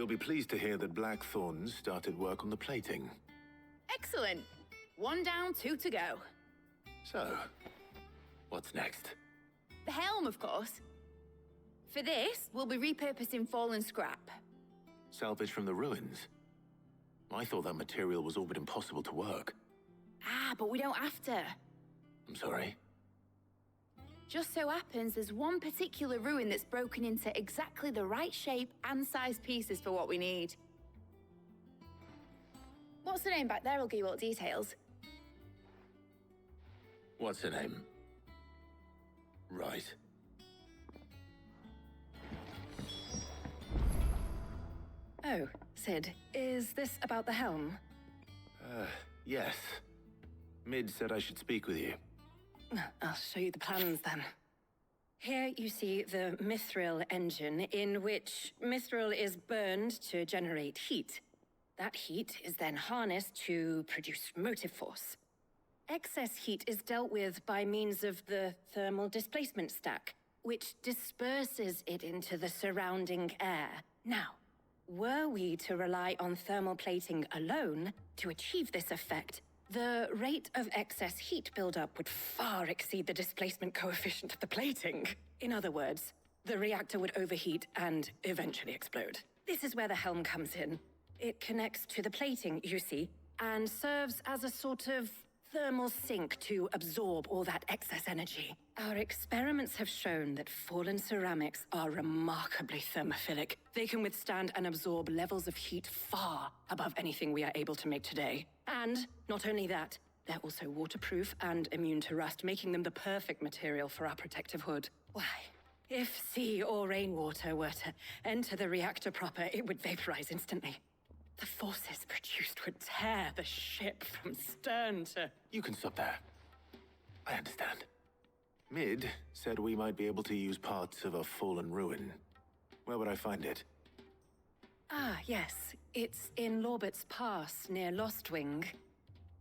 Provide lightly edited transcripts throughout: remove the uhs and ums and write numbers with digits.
You'll be pleased to hear that Blackthorn's started work on the plating. Excellent. 1 down, 2 to go. So, what's next? The helm, of course. For this, we'll be repurposing fallen scrap. Salvage from the ruins? I thought that material was all but impossible to work. Ah, but we don't have to. I'm sorry? Just so happens there's one particular ruin that's broken into exactly the right shape and size pieces for what we need. What's the name back there? I'll give you all the details. What's her name? Right. Oh, Sid, is this about the helm? Yes. Mid said I should speak with you. I'll show you the plans then. Here you see the mithril engine, in which mithril is burned to generate heat. That heat is then harnessed to produce motive force. Excess heat is dealt with by means of the thermal displacement stack, which disperses it into the surrounding air. Now, were we to rely on thermal plating alone to achieve this effect, the rate of excess heat buildup would far exceed the displacement coefficient of the plating. In other words, the reactor would overheat and eventually explode. This is where the helm comes in. It connects to the plating, you see, and serves as a sort of thermal sink to absorb all that excess energy. Our experiments have shown that fallen ceramics are remarkably thermophilic. They can withstand and absorb levels of heat far above anything we are able to make today. And not only that, they're also waterproof and immune to rust, making them the perfect material for our protective hood. Why, if sea or rainwater were to enter the reactor proper, it would vaporize instantly. The forces produced would tear the ship from stern to... You can stop there. I understand. Mid said we might be able to use parts of a fallen ruin. Where would I find it? Ah, yes. It's in Lorbert's Pass, near Lostwing.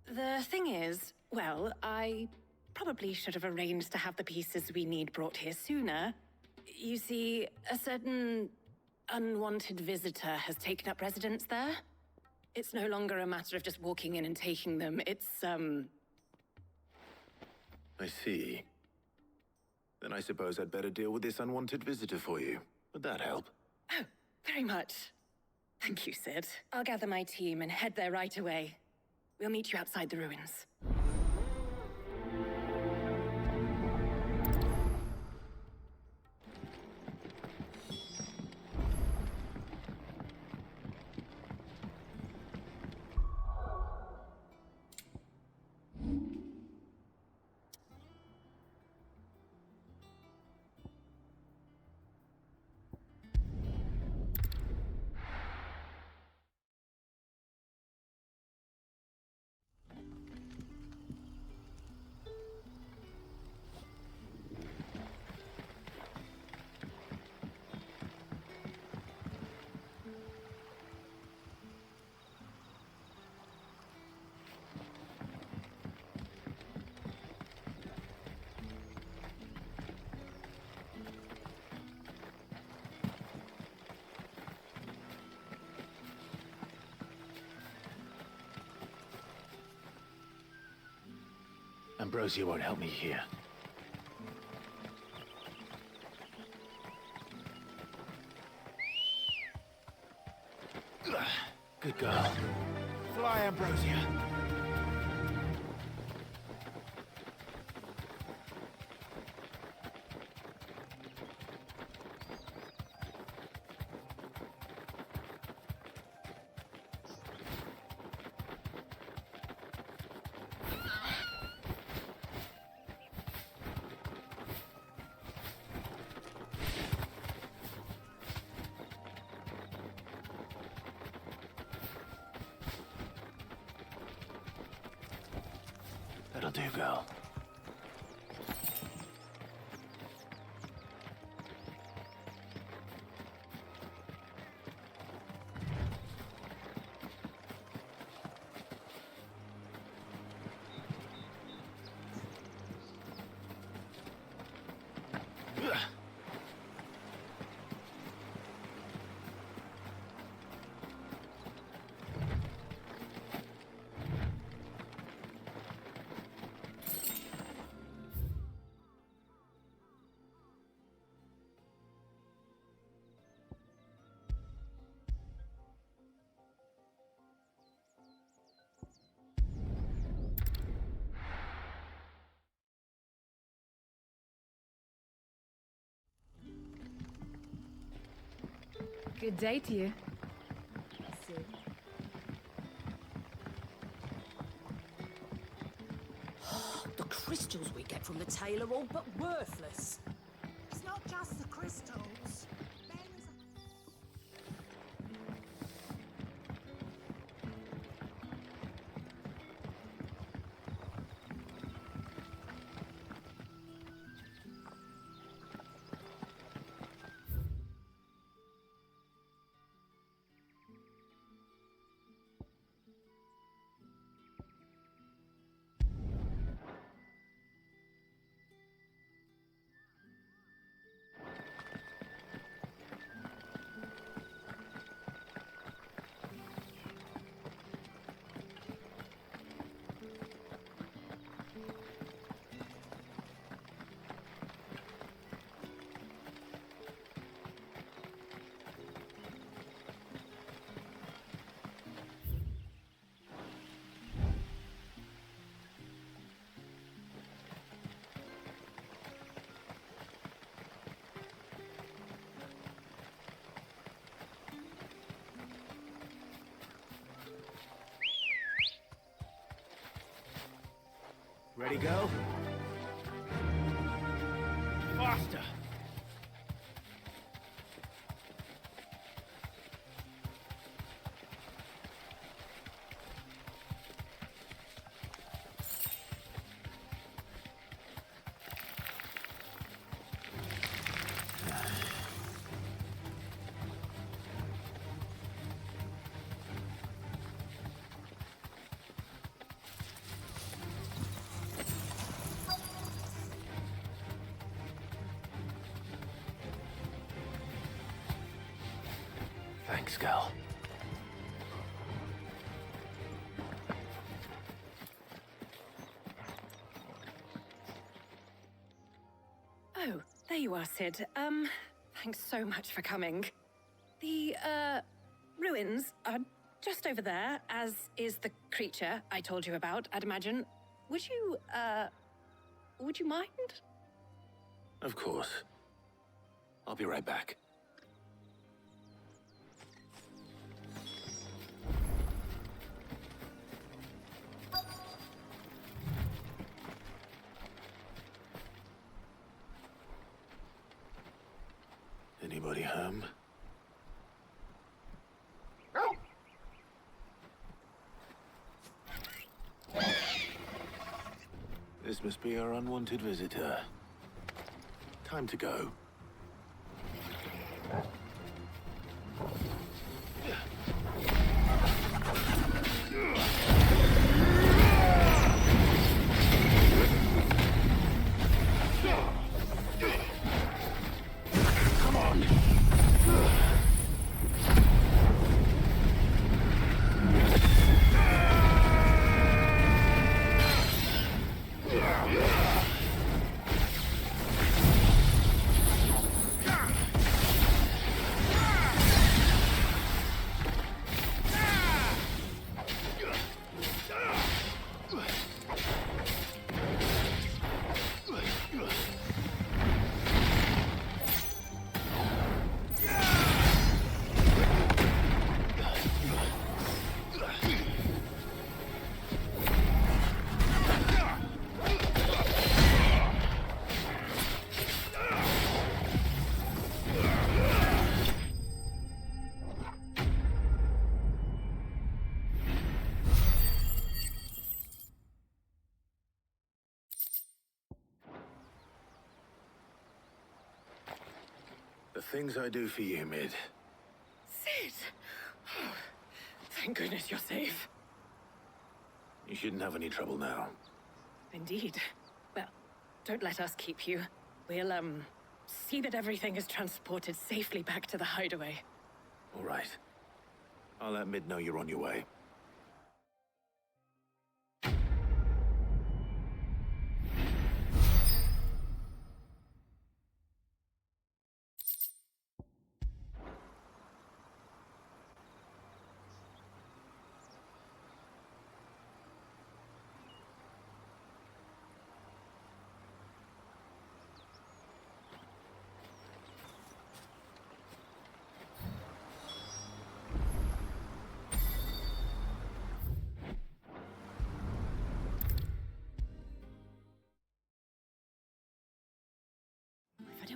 The thing is, well, I probably should have arranged to have the pieces we need brought here sooner. You see, a certain unwanted visitor has taken up residence there. It's no longer a matter of just walking in and taking them. It's, I see. Then I suppose I'd better deal with this unwanted visitor for you. Would that help? Oh, very much. Thank you, Sid. I'll gather my team and head there right away. We'll meet you outside the ruins. Ambrosia won't help me here. Good girl. Fly, Ambrosia. That'll do, girl. Good day to you. The crystals we get from the tail are all but worthless. It's not just the crystals. Ready, go? Faster! Thanks, Gal. Oh, there you are, Sid. Thanks so much for coming. The, ruins are just over there, as is the creature I told you about, I'd imagine. Would you mind? Of course. I'll be right back. Anybody home? This must be our unwanted visitor. Time to go. Come on! The things I do for you, Mid. Sid! Oh, thank goodness you're safe. You shouldn't have any trouble now. Indeed. Well, don't let us keep you. We'll, see that everything is transported safely back to the hideaway. All right. I'll let Mid know you're on your way.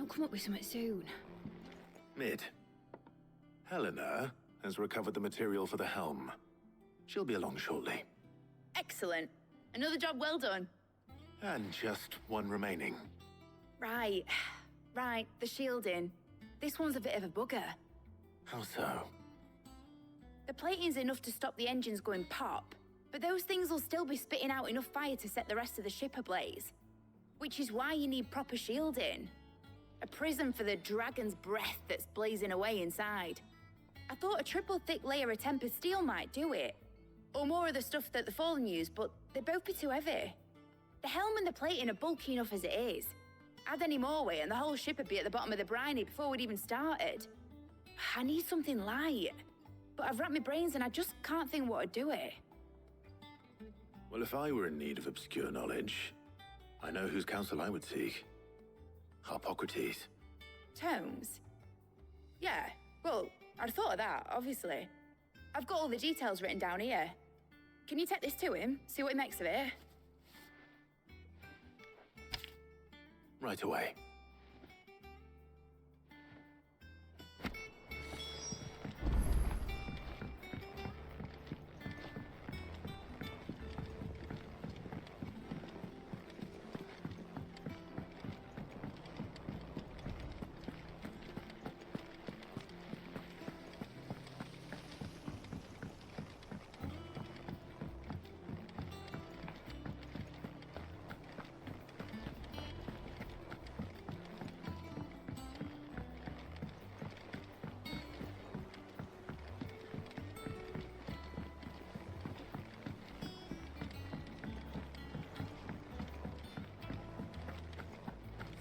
I'll come up with something soon. Mid. Helena has recovered the material for the helm. She'll be along shortly. Excellent. Another job well done. And just one remaining. Right. Right, the shielding. This one's a bit of a bugger. How so? The plating's enough to stop the engines going pop, but those things will still be spitting out enough fire to set the rest of the ship ablaze. Which is why you need proper shielding. A prism for the dragon's breath that's blazing away inside. I thought a triple thick layer of tempered steel might do it. Or more of the stuff that the Fallen use, but they'd both be too heavy. The helm and the plating are bulky enough as it is. Add any more weight and the whole ship would be at the bottom of the briny before we'd even started. I need something light. But I've racked my brains and I just can't think what would do it. Well, if I were in need of obscure knowledge, I know whose counsel I would seek. Harpocrates. Tomes? Yeah, well, I'd thought of that, obviously. I've got all the details written down here. Can you take this to him, see what he makes of it? Right away.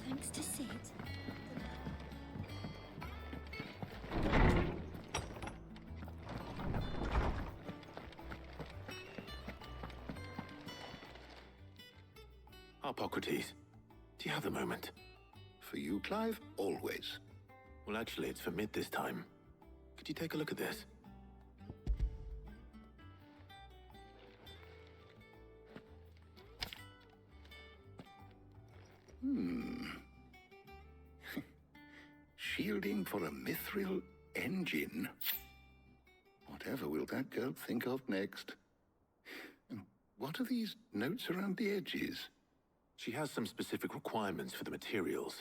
Thanks to Sid. Harpocrates, do you have a moment? For you, Clive, always. Well, actually, it's for Mid this time. Could you take a look at this? Shielding for a mithril engine? Whatever will that girl think of next? And what are these notes around the edges? She has some specific requirements for the materials.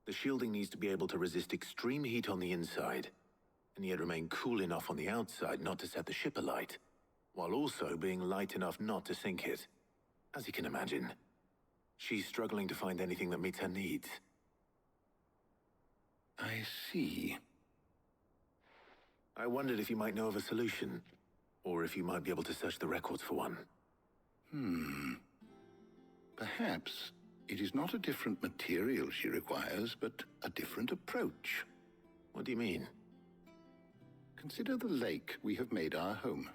The shielding needs to be able to resist extreme heat on the inside, and yet remain cool enough on the outside not to set the ship alight, while also being light enough not to sink it. As you can imagine, she's struggling to find anything that meets her needs. I see. I wondered if you might know of a solution, or if you might be able to search the records for one. Perhaps it is not a different material she requires, but a different approach. What do you mean? Consider the lake we have made our home.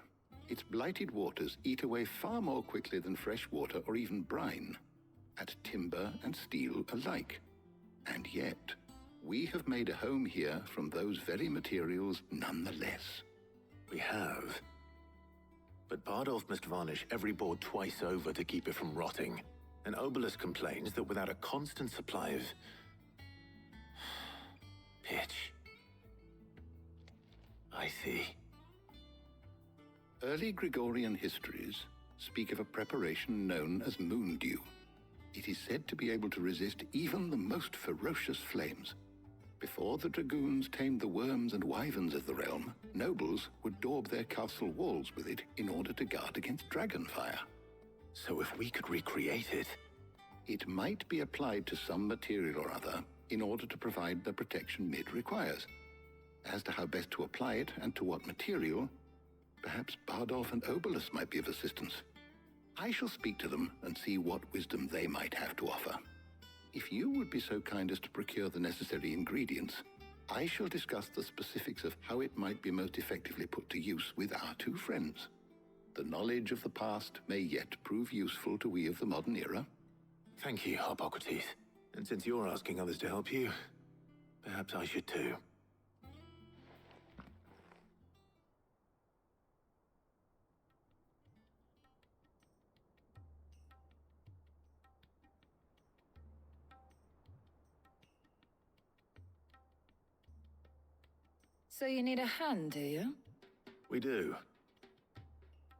Its blighted waters eat away far more quickly than fresh water or even brine, at timber and steel alike. And yet, we have made a home here from those very materials nonetheless. We have. But Bardolph must varnish every board twice over to keep it from rotting. And Obelus complains that without a constant supply of pitch. I see. Early Gregorian histories speak of a preparation known as moon dew. It is said to be able to resist even the most ferocious flames. Before the dragoons tamed the worms and wyverns of the realm, nobles would daub their castle walls with it in order to guard against dragonfire. So if we could recreate it... It might be applied to some material or other in order to provide the protection Mid requires. As to how best to apply it and to what material, perhaps Bardolph and Obelus might be of assistance. I shall speak to them and see what wisdom they might have to offer. If you would be so kind as to procure the necessary ingredients, I shall discuss the specifics of how it might be most effectively put to use with our two friends. The knowledge of the past may yet prove useful to we of the modern era. Thank you, Harpocrates. And since you're asking others to help you, perhaps I should too. So you need a hand, do you? We do.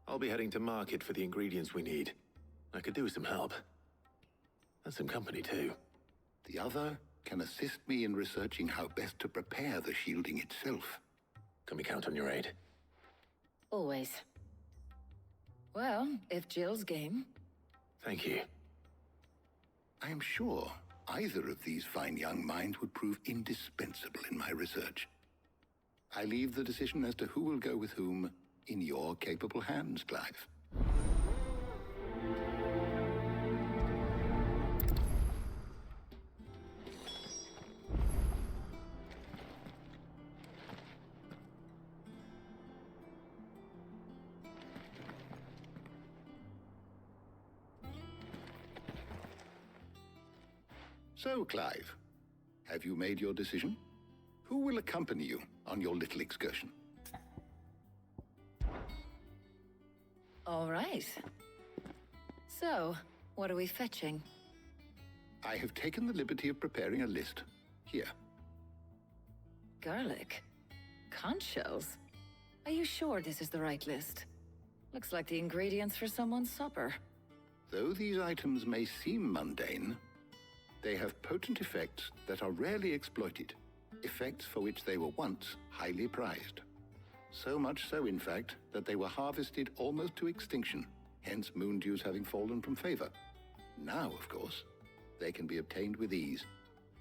I'll be heading to market for the ingredients we need. I could do with some help. And some company, too. The other can assist me in researching how best to prepare the shielding itself. Can we count on your aid? Always. Well, if Jill's game. Thank you. I am sure either of these fine young minds would prove indispensable in my research. I leave the decision as to who will go with whom in your capable hands, Clive. So, Clive, have you made your decision? Who will accompany you on your little excursion? All right. So, what are we fetching? I have taken the liberty of preparing a list. Here. Garlic? Conch shells? Are you sure this is the right list? Looks like the ingredients for someone's supper. Though these items may seem mundane, they have potent effects that are rarely exploited, effects for which they were once highly prized. So much so, in fact, that they were harvested almost to extinction, hence moon dews having fallen from favor. Now, of course, they can be obtained with ease.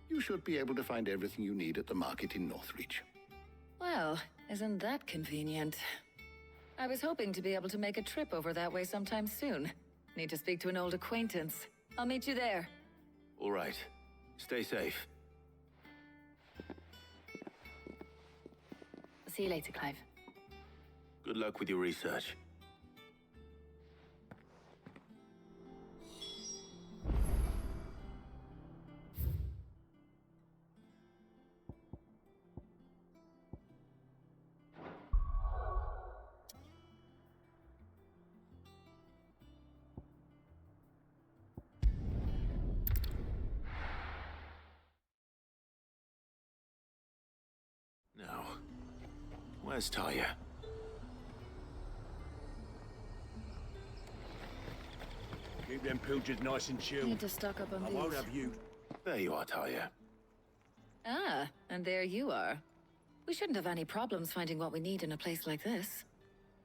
You should be able to find everything you need at the market in Northreach. Well, isn't that convenient? I was hoping to be able to make a trip over that way sometime soon. Need to speak to an old acquaintance. I'll meet you there. All right. Stay safe. I'll see you later, Clive. Good luck with your research. Now, where's Talia? Keep them pilgers nice and chilled. Need to stock up on I these. won't have you. There you are, Talia. Ah, and there you are. We shouldn't have any problems finding what we need in a place like this.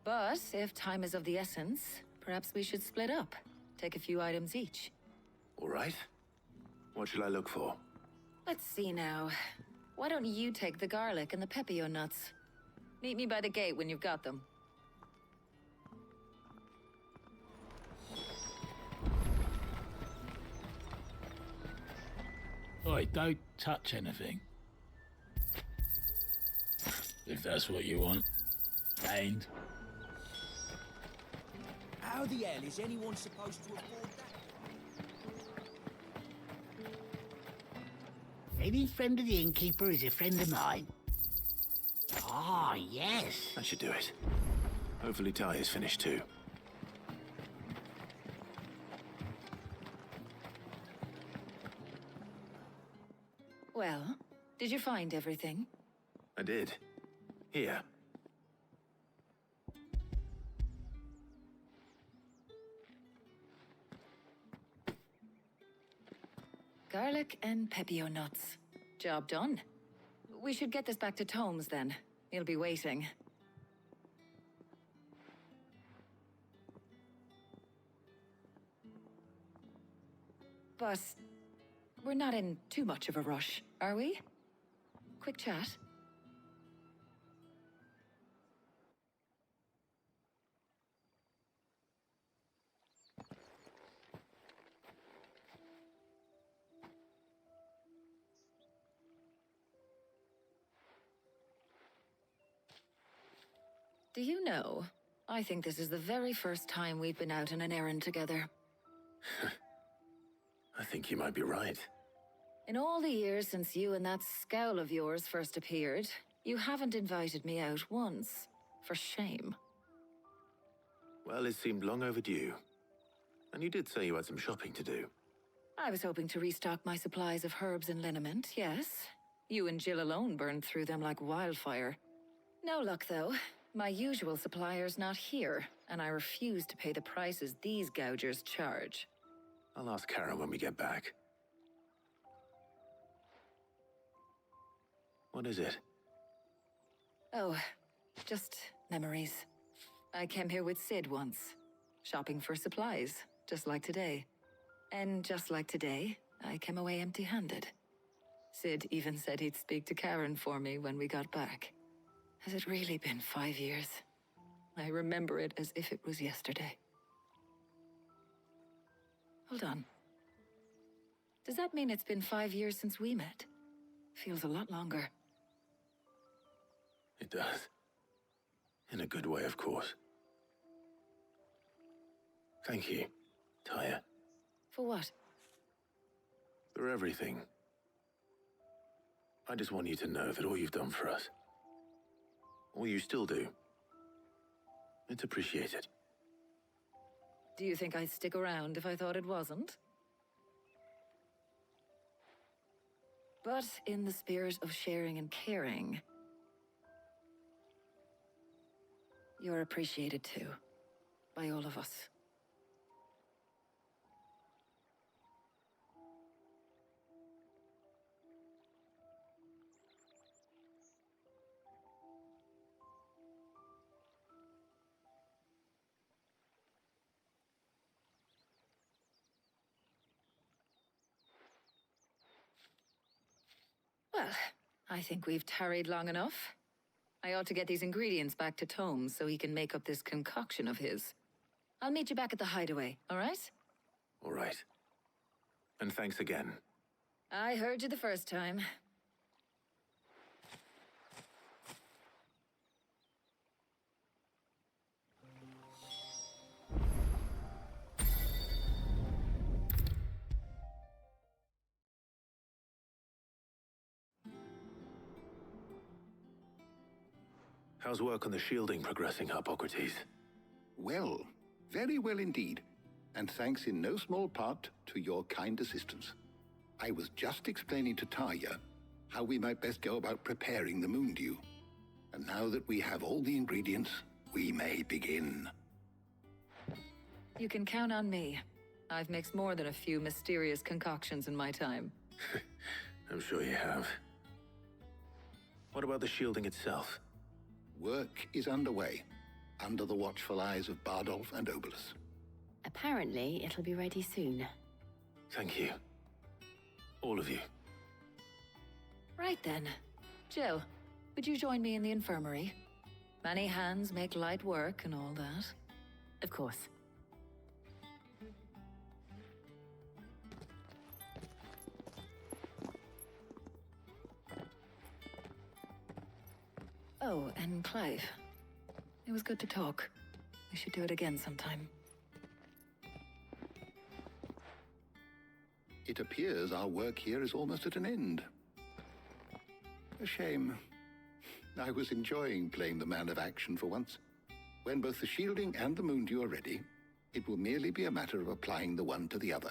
But if time is of the essence, perhaps we should split up. Take a few items each. All right. What should I look for? Let's see now. Why don't you take the garlic and the pepio nuts? Meet me by the gate when you've got them. Oi, don't touch anything. If that's what you want. Ain't. How the hell is anyone supposed to afford that? Any friend of the innkeeper is a friend of mine. Ah, yes. That should do it. Hopefully Talia's finished too. Well, did you find everything? I did. Here. Garlic and pepio nuts. Job done. We should get this back to Tomes then. He'll be waiting. But we're not in too much of a rush, are we? Quick chat. Do you know, I think this is the very first time we've been out on an errand together. I think you might be right. In all the years since you and that scowl of yours first appeared, you haven't invited me out once. For shame. Well, it seemed long overdue. And you did say you had some shopping to do. I was hoping to restock my supplies of herbs and liniment, yes. You and Jill alone burned through them like wildfire. No luck, though. My usual supplier's not here, and I refuse to pay the prices these gougers charge. I'll ask Karen when we get back. What is it? Oh, just memories. I came here with Sid once, shopping for supplies, just like today. And just like today, I came away empty-handed. Sid even said he'd speak to Karen for me when we got back. Has it really been 5 years? I remember it as if it was yesterday. Hold on. Does that mean it's been 5 years since we met? Feels a lot longer. It does. In a good way, of course. Thank you, Tyre. For what? For everything. I just want you to know that all you've done for us, all you still do, it's appreciated. Do you think I'd stick around if I thought it wasn't? But in the spirit of sharing and caring, you're appreciated too, by all of us. Well, I think we've tarried long enough. I ought to get these ingredients back to Tome so he can make up this concoction of his. I'll meet you back at the hideaway, all right? All right. And thanks again. I heard you the first time. How's work on the shielding progressing, Hippocrates? Well, very well indeed. And thanks in no small part to your kind assistance. I was just explaining to Tarja how we might best go about preparing the moon dew. And now that we have all the ingredients, we may begin. You can count on me. I've mixed more than a few mysterious concoctions in my time. I'm sure you have. What about the shielding itself? Work is underway, under the watchful eyes of Bardolph and Obolus. Apparently, it'll be ready soon. Thank you. All of you. Right then. Jill, would you join me in the infirmary? Many hands make light work and all that. Of course. Oh, and Clive. It was good to talk. We should do it again sometime. It appears our work here is almost at an end. A shame. I was enjoying playing the man of action for once. When both the shielding and the moon dew are ready, it will merely be a matter of applying the one to the other.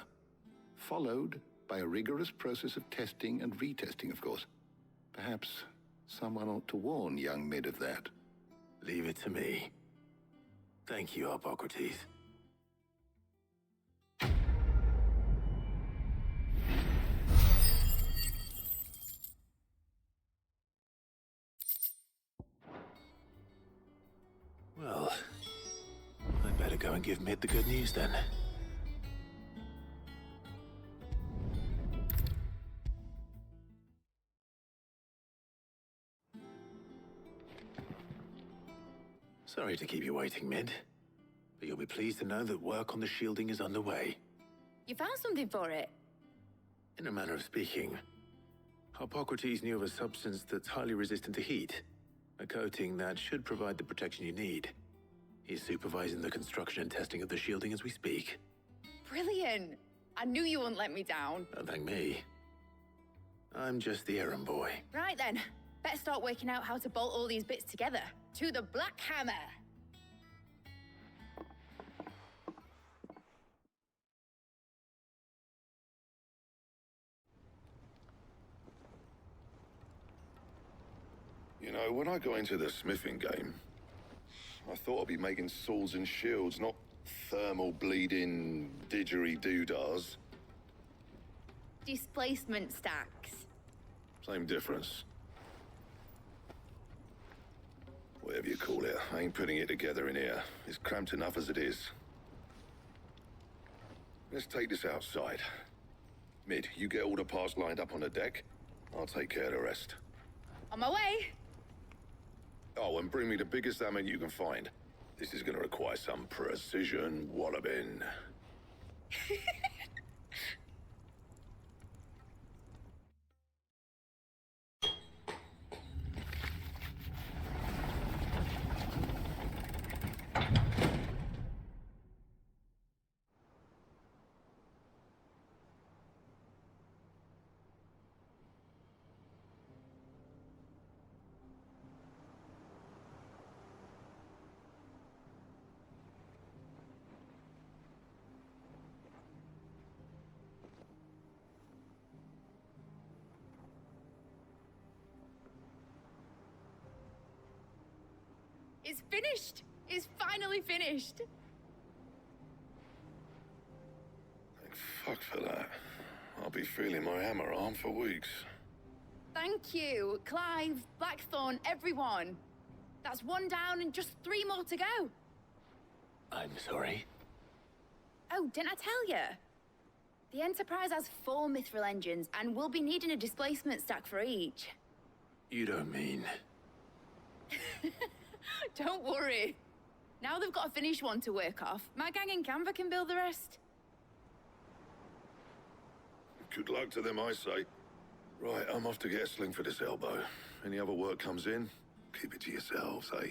Followed by a rigorous process of testing and retesting, of course. Perhaps someone ought to warn young Mid of that. Leave it to me. Thank you, Hippocrates. Well, I'd better go and give Mid the good news then. Sorry to keep you waiting, Mid, but you'll be pleased to know that work on the shielding is underway. You found something for it? In a manner of speaking, Hippocrates knew of a substance that's highly resistant to heat, a coating that should provide the protection you need. He's supervising the construction and testing of the shielding as we speak. Brilliant! I knew you wouldn't let me down. Don't thank me. I'm just the errand boy. Right then, better start working out how to bolt all these bits together. To the Black Hammer! You know, when I got into the smithing game, I thought I'd be making swords and shields, not thermal bleeding didgeridoo-dahs. Displacement stacks. Same difference. Whatever you call it, I ain't putting it together in here. It's cramped enough as it is. Let's take this outside. Mid, you get all the parts lined up on the deck. I'll take care of the rest. On my way. Oh, and bring me the biggest hammer you can find. This is gonna require some precision walloping. It's finished! It's finally finished! Thank fuck for that. I'll be feeling my hammer arm for weeks. Thank you, Clive, Blackthorn, everyone. That's one down and just 3 more to go. I'm sorry. Oh, didn't I tell you? The Enterprise has 4 mithril engines, and we'll be needing a displacement stack for each. You don't mean... Don't worry. Now they've got a finished one to work off. My gang in Canva can build the rest. Good luck to them, I say. Right, I'm off to get a sling for this elbow. Any other work comes in, keep it to yourselves, eh?